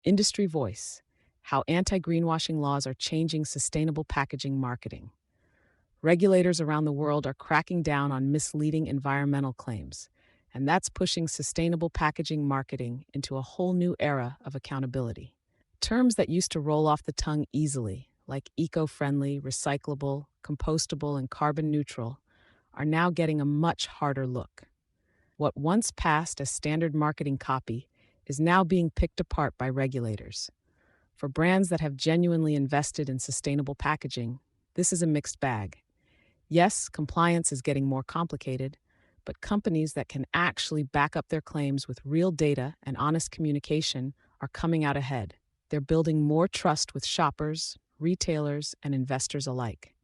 Industry Voice: How Anti-Greenwashing Laws Are Changing Sustainable Packaging Marketing. Regulators around the world are cracking down on misleading environmental claims, and that's pushing sustainable packaging marketing into a whole new era of accountability. Terms that used to roll off the tongue easily, like eco-friendly, recyclable, compostable, and carbon neutral, are now getting a much harder look. What once passed as standard marketing copy is now being picked apart by regulators. For brands that have genuinely invested in sustainable packaging, this is a mixed bag. Yes, compliance is getting more complicated, but companies that can actually back up their claims with real data and honest communication are coming out ahead. They're building more trust with shoppers, retailers, and investors alike.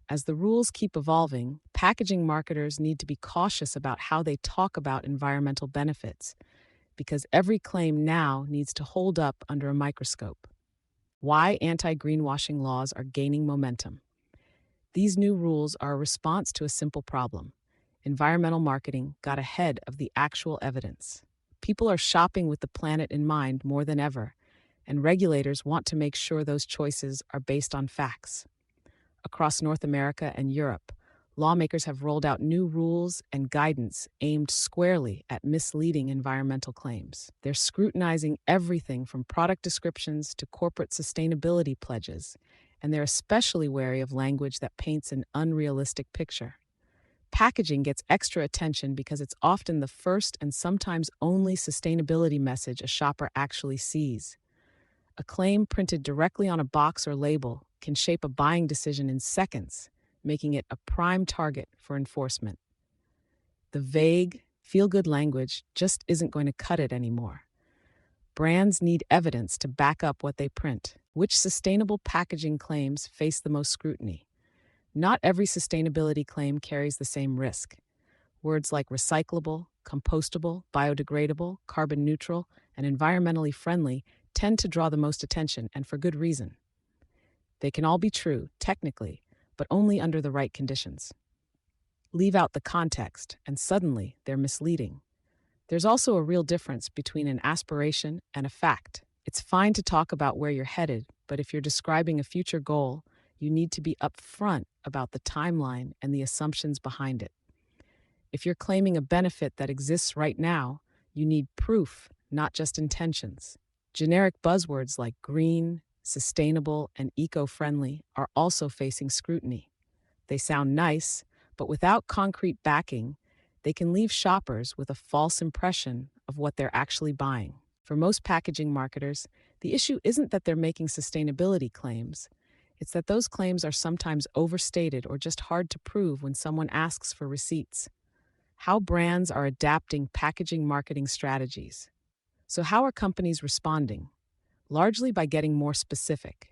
As the rules keep evolving, packaging marketers need to be cautious about how they talk about environmental benefits, because every claim now needs to hold up under a microscope. Why anti-greenwashing laws are gaining momentum. These new rules are a response to a simple problem. Environmental marketing got ahead of the actual evidence. People are shopping with the planet in mind more than ever, and regulators want to make sure those choices are based on facts. Across North America and Europe, lawmakers have rolled out new rules and guidance aimed squarely at misleading environmental claims. They're scrutinizing everything from product descriptions to corporate sustainability pledges, and they're especially wary of language that paints an unrealistic picture. Packaging gets extra attention because it's often the first and sometimes only sustainability message a shopper actually sees. A claim printed directly on a box or label can shape a buying decision in seconds, making it a prime target for enforcement. The vague, feel-good language just isn't going to cut it anymore. Brands need evidence to back up what they print. Which sustainable packaging claims face the most scrutiny? Not every sustainability claim carries the same risk. Words like recyclable, compostable, biodegradable, carbon neutral, and environmentally friendly tend to draw the most attention, and for good reason. They can all be true, technically, but only under the right conditions. Leave out the context, and suddenly they're misleading. There's also a real difference between an aspiration and a fact. It's fine to talk about where you're headed, but if you're describing a future goal, you need to be upfront about the timeline and the assumptions behind it. If you're claiming a benefit that exists right now, you need proof, not just intentions. Generic buzzwords like green, sustainable, and eco-friendly are also facing scrutiny. They sound nice, but without concrete backing, they can leave shoppers with a false impression of what they're actually buying. For most packaging marketers, the issue isn't that they're making sustainability claims. It's that those claims are sometimes overstated or just hard to prove when someone asks for receipts. How brands are adapting packaging marketing strategies. So how are companies responding? Largely by getting more specific.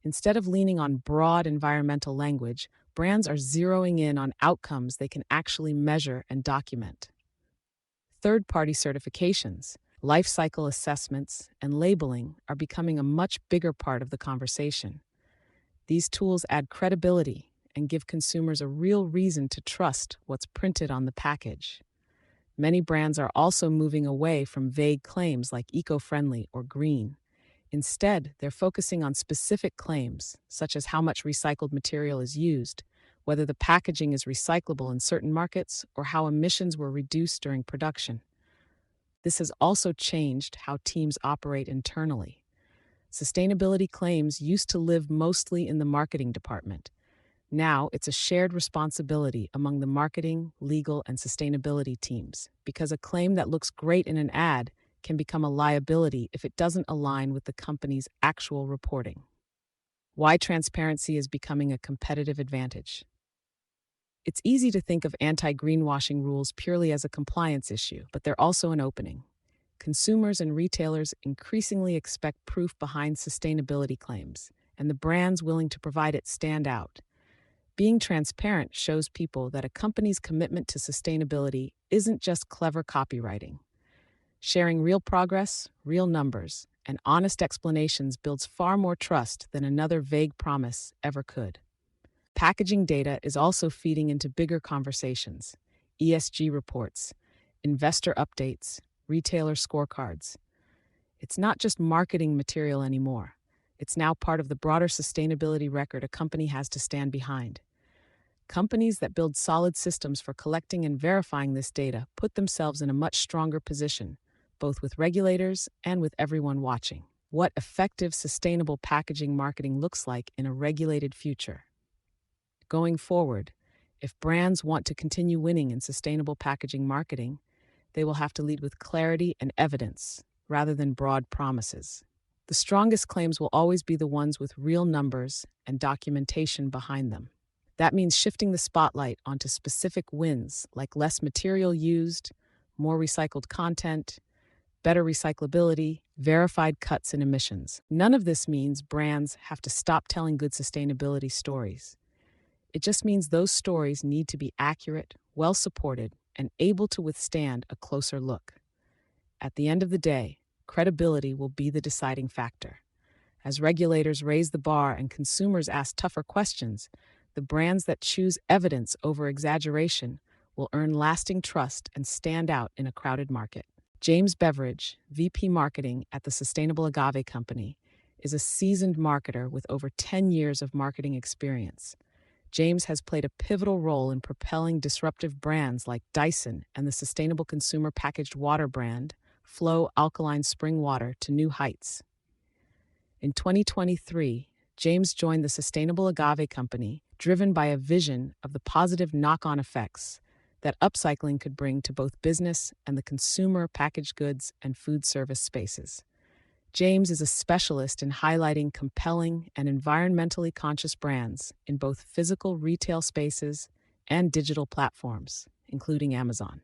Instead of leaning on broad environmental language, brands are zeroing in on outcomes they can actually measure and document. Third-party certifications, life cycle assessments, and labeling are becoming a much bigger part of the conversation. These tools add credibility and give consumers a real reason to trust what's printed on the package. Many brands are also moving away from vague claims like eco-friendly or green. Instead, they're focusing on specific claims, such as how much recycled material is used, whether the packaging is recyclable in certain markets, or how emissions were reduced during production. This has also changed how teams operate internally. Sustainability claims used to live mostly in the marketing department. Now it's a shared responsibility among the marketing, legal, and sustainability teams, because a claim that looks great in an ad can become a liability if it doesn't align with the company's actual reporting. Why transparency is becoming a competitive advantage. It's easy to think of anti-greenwashing rules purely as a compliance issue, but they're also an opening. Consumers and retailers increasingly expect proof behind sustainability claims, and the brands willing to provide it stand out. Being transparent shows people that a company's commitment to sustainability isn't just clever copywriting. Sharing real progress, real numbers, and honest explanations builds far more trust than another vague promise ever could. Packaging data is also feeding into bigger conversations: ESG reports, investor updates, retailer scorecards. It's not just marketing material anymore. It's now part of the broader sustainability record a company has to stand behind. Companies that build solid systems for collecting and verifying this data put themselves in a much stronger position, both with regulators and with everyone watching. What effective sustainable packaging marketing looks like in a regulated future. Going forward, if brands want to continue winning in sustainable packaging marketing, they will have to lead with clarity and evidence rather than broad promises. The strongest claims will always be the ones with real numbers and documentation behind them. That means shifting the spotlight onto specific wins like less material used, more recycled content, better recyclability, verified cuts in emissions. None of this means brands have to stop telling good sustainability stories. It just means those stories need to be accurate, well supported, and able to withstand a closer look. At the end of the day, credibility will be the deciding factor. As regulators raise the bar and consumers ask tougher questions, the brands that choose evidence over exaggeration will earn lasting trust and stand out in a crowded market. James Beveridge, VP Marketing at the Sustainable Agave Company, is a seasoned marketer with over 10 years of marketing experience. James has played a pivotal role in propelling disruptive brands like Dyson and the sustainable consumer packaged water brand, Flow Alkaline Spring Water, to new heights. In 2023, James joined the Sustainable Agave Company, driven by a vision of the positive knock-on effects that upcycling could bring to both business and the consumer packaged goods and food service spaces. James is a specialist in highlighting compelling and environmentally conscious brands in both physical retail spaces and digital platforms, including Amazon.